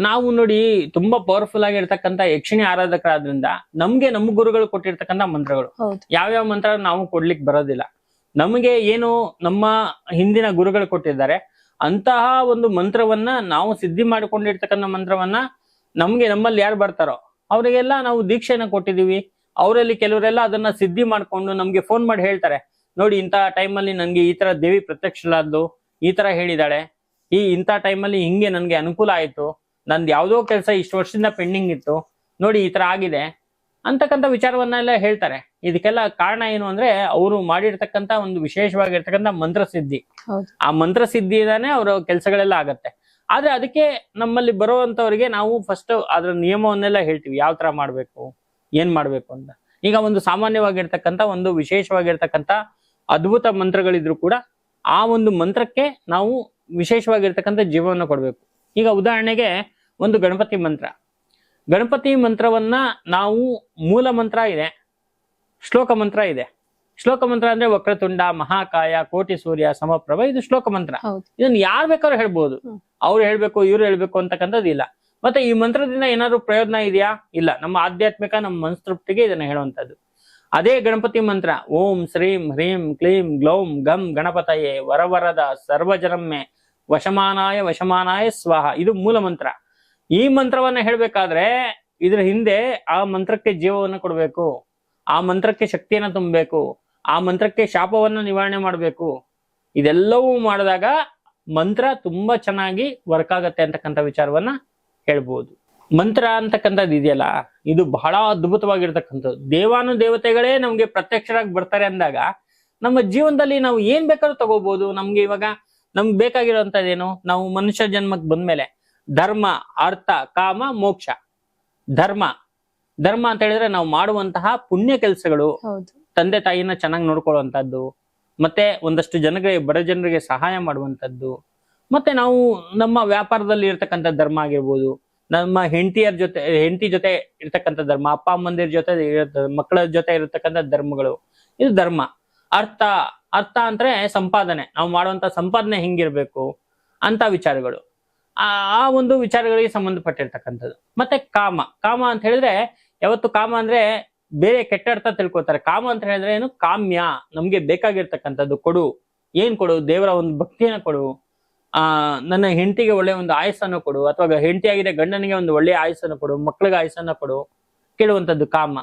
ನಾವು ನೋಡಿ ತುಂಬಾ ಪವರ್ಫುಲ್ ಆಗಿರ್ತಕ್ಕಂಥ ಯಕ್ಷಿಣಿ ಆರಾಧಕರಾದ್ರಿಂದ ನಮ್ಗೆ ನಮ್ಮ ಗುರುಗಳು ಕೊಟ್ಟಿರ್ತಕ್ಕಂಥ ಮಂತ್ರಗಳು ಹೌದು. ಯಾವ್ಯಾವ ಮಂತ್ರ ನಾವು ಕೊಡ್ಲಿಕ್ಕೆ ಬರೋದಿಲ್ಲ. ನಮಗೆ ಏನು ನಮ್ಮ ಹಿಂದಿನ ಗುರುಗಳು ಕೊಟ್ಟಿದ್ದಾರೆ ಅಂತಹ ಒಂದು ಮಂತ್ರವನ್ನ ನಾವು ಸಿದ್ಧಿ ಮಾಡಿಕೊಂಡಿರ್ತಕ್ಕಂಥ ಮಂತ್ರವನ್ನ ನಮ್ಗೆ ನಮ್ಮಲ್ಲಿ ಯಾರು ಬರ್ತಾರೋ ಅವರಿಗೆಲ್ಲ ನಾವು ದೀಕ್ಷೆನ ಕೊಟ್ಟಿದೀವಿ. ಅವರಲ್ಲಿ ಕೆಲವರೆಲ್ಲ ಅದನ್ನ ಸಿದ್ಧಿ ಮಾಡ್ಕೊಂಡು ನಮ್ಗೆ ಫೋನ್ ಮಾಡಿ ಹೇಳ್ತಾರೆ, ನೋಡಿ ಇಂಥ ಟೈಮಲ್ಲಿ ನನ್ಗೆ ಈ ತರ ದೇವಿ ಪ್ರತ್ಯಕ್ಷಲಾದ್ದು ಈ ತರ ಹೇಳಿದಾಳೆ, ಇಂಥ ಟೈಮಲ್ಲಿ ಹಿಂಗೆ ನನ್ಗೆ ಅನುಕೂಲ ಆಯ್ತು, ನಂದು ಯಾವ್ದೋ ಕೆಲಸ ಇಷ್ಟು ವರ್ಷದಿಂದ ಪೆಂಡಿಂಗ್ ಇತ್ತು, ನೋಡಿ ಈ ತರ ಆಗಿದೆ ಅಂತಕ್ಕಂಥ ವಿಚಾರವನ್ನೆಲ್ಲ ಹೇಳ್ತಾರೆ. ಇದಕ್ಕೆಲ್ಲ ಕಾರಣ ಏನು ಅಂದ್ರೆ ಅವರು ಮಾಡಿರ್ತಕ್ಕಂಥ ಒಂದು ವಿಶೇಷವಾಗಿರ್ತಕ್ಕಂಥ ಮಂತ್ರಸಿದ್ಧಿ. ಹೌದು. ಆ ಮಂತ್ರಸಿದ್ಧಿಯಿಂದಾನೇ ಅವರ ಕೆಲಸಗಳೆಲ್ಲ ಆಗತ್ತೆ. ಆದ್ರೆ ಅದಕ್ಕೆ ನಮ್ಮಲ್ಲಿ ಬರುವಂತವರಿಗೆ ನಾವು ಫಸ್ಟ್ ಅದ್ರ ನಿಯಮವನ್ನೆಲ್ಲ ಹೇಳ್ತೀವಿ, ಯಾವ ತರ ಮಾಡ್ಬೇಕು ಏನ್ ಮಾಡ್ಬೇಕು ಅಂತ. ಈಗ ಒಂದು ಸಾಮಾನ್ಯವಾಗಿರ್ತಕ್ಕಂಥ ಒಂದು ವಿಶೇಷವಾಗಿರ್ತಕ್ಕಂಥ ಅದ್ಭುತ ಮಂತ್ರಗಳಿದ್ರು ಕೂಡ ಆ ಒಂದು ಮಂತ್ರಕ್ಕೆ ನಾವು ವಿಶೇಷವಾಗಿರ್ತಕ್ಕಂಥ ಜೀವವನ್ನು ಕೊಡ್ಬೇಕು. ಈಗ ಉದಾಹರಣೆಗೆ ಒಂದು ಗಣಪತಿ ಮಂತ್ರ. ಗಣಪತಿ ಮಂತ್ರವನ್ನ ನಾವು ಮೂಲ ಮಂತ್ರ ಇದೆ, ಶ್ಲೋಕ ಮಂತ್ರ ಇದೆ. ಶ್ಲೋಕ ಮಂತ್ರ ಅಂದ್ರೆ ವಕ್ರತುಂಡ ಮಹಾಕಾಯ ಕೋಟಿ ಸೂರ್ಯ ಸಮಪ್ರಭ, ಇದು ಶ್ಲೋಕ ಮಂತ್ರ. ಹೌದು. ಇದನ್ನ ಯಾರು ಬೇಕಾದ್ರೂ ಹೇಳ್ಬೋದು, ಅವ್ರು ಹೇಳ್ಬೇಕು ಇವ್ರು ಹೇಳ್ಬೇಕು ಅಂತಕ್ಕಂಥದ್ದು ಇಲ್ಲ. ಮತ್ತೆ ಈ ಮಂತ್ರದಿಂದ ಏನಾದ್ರು ಪ್ರಯೋಜನ ಇದೆಯಾ? ಇಲ್ಲ. ನಮ್ಮ ಆಧ್ಯಾತ್ಮಿಕ ನಮ್ಮ ಮನಸ್ತೃಪ್ತಿಗೆ ಇದನ್ನ ಹೇಳುವಂತದ್ದು. ಅದೇ ಗಣಪತಿ ಮಂತ್ರ ಓಂ ಶ್ರೀಂ ಹ್ರೀಂ ಕ್ಲೀಂ ಗ್ಲೌಂ ಗಂ ಗಣಪತಯೇ ವರವರದ ಸರ್ವಜನಮ್ಮೆ ವಶಮಾನಾಯ ಸ್ವಾಹ, ಇದು ಮೂಲ ಮಂತ್ರ. ಈ ಮಂತ್ರವನ್ನ ಹೇಳ್ಬೇಕಾದ್ರೆ ಇದ್ರ ಹಿಂದೆ ಆ ಮಂತ್ರಕ್ಕೆ ಜೀವವನ್ನು ಕೊಡ್ಬೇಕು, ಆ ಮಂತ್ರಕ್ಕೆ ಶಕ್ತಿಯನ್ನ ತುಂಬಬೇಕು, ಆ ಮಂತ್ರಕ್ಕೆ ಶಾಪವನ್ನ ನಿವಾರಣೆ ಮಾಡ್ಬೇಕು. ಇದೆಲ್ಲವೂ ಮಾಡಿದಾಗ ಮಂತ್ರ ತುಂಬಾ ಚೆನ್ನಾಗಿ ವರ್ಕ್ ಆಗತ್ತೆ ಅಂತಕ್ಕಂಥ ವಿಚಾರವನ್ನ ಹೇಳ್ಬೋದು. ಮಂತ್ರ ಅಂತಕ್ಕಂಥದ್ದು ಇದೆಯಲ್ಲ, ಇದು ಬಹಳ ಅದ್ಭುತವಾಗಿರ್ತಕ್ಕಂಥದ್ದು. ದೇವಾನುದೇವತೆಗಳೇ ನಮ್ಗೆ ಪ್ರತ್ಯಕ್ಷರಾಗಿ ಬರ್ತಾರೆ ಅಂದಾಗ ನಮ್ಮ ಜೀವನದಲ್ಲಿ ನಾವು ಏನ್ ಬೇಕಾದ್ರೂ ತಗೋಬಹುದು. ನಮ್ಗೆ ಇವಾಗ ನಮ್ಗೆ ಬೇಕಾಗಿರೋಂಥದ್ದೇನು, ನಾವು ಮನುಷ್ಯ ಜನ್ಮಕ್ಕೆ ಬಂದ್ಮೇಲೆ ಧರ್ಮ ಅರ್ಥ ಕಾಮ ಮೋಕ್ಷ. ಧರ್ಮ ಅಂತ ಹೇಳಿದ್ರೆ ನಾವು ಮಾಡುವಂತಹ ಪುಣ್ಯ ಕೆಲಸಗಳು, ಹೌದು. ತಂದೆ ತಾಯಿನ ಚೆನ್ನಾಗಿ ನೋಡ್ಕೊಳ್ಳುವಂಥದ್ದು, ಮತ್ತೆ ಒಂದಷ್ಟು ಜನರಿಗೆ ಬಡ ಜನರಿಗೆ ಸಹಾಯ ಮಾಡುವಂಥದ್ದು, ಮತ್ತೆ ನಾವು ನಮ್ಮ ವ್ಯಾಪಾರದಲ್ಲಿ ಇರ್ತಕ್ಕಂಥ ಧರ್ಮ ಆಗಿರ್ಬೋದು, ನಮ್ಮ ಹೆಂಡತಿ ಜೊತೆ ಇರ್ತಕ್ಕಂಥ ಧರ್ಮ, ಅಪ್ಪ ಅಮ್ಮಂದಿರ ಜೊತೆ ಮಕ್ಕಳ ಜೊತೆ ಇರತಕ್ಕಂಥ ಧರ್ಮಗಳು, ಇದು ಧರ್ಮ. ಅರ್ಥ ಅಂದ್ರೆ ಸಂಪಾದನೆ, ನಾವು ಮಾಡುವಂತ ಸಂಪಾದನೆ ಹೆಂಗಿರ್ಬೇಕು ಅಂತ ವಿಚಾರಗಳು, ಆ ಒಂದು ವಿಚಾರಗಳಿಗೆ ಸಂಬಂಧಪಟ್ಟಿರ್ತಕ್ಕಂಥದ್ದು. ಮತ್ತೆ ಕಾಮ ಅಂತ ಹೇಳಿದ್ರೆ, ಯಾವತ್ತು ಕಾಮ ಅಂದ್ರೆ ಬೇರೆ ಕೆಟ್ಟ ಅರ್ಥ ತಿಳ್ಕೊತಾರೆ. ಕಾಮ ಅಂತ ಹೇಳಿದ್ರೆ ಏನು, ಕಾಮ್ಯ, ನಮ್ಗೆ ಬೇಕಾಗಿರ್ತಕ್ಕಂಥದ್ದು ಕೊಡು. ಏನ್ ಕೊಡು? ದೇವರ ಒಂದು ಭಕ್ತಿಯನ್ನ ಕೊಡು, ನನ್ನ ಹೆಂಡತಿಗೆ ಒಳ್ಳೆ ಒಂದು ಆಯಸ್ಸನ್ನು ಕೊಡು, ಅಥವಾ ಹೆಂಡತಿ ಆಗಿದೆ ಗಂಡನಿಗೆ ಒಂದು ಒಳ್ಳೆಯ ಆಯಸ್ಸನ್ನು ಕೊಡು, ಮಕ್ಕಳಿಗೆ ಆಯಸ್ಸನ್ನು ಕೊಡು, ಕೇಳುವಂಥದ್ದು ಕಾಮ.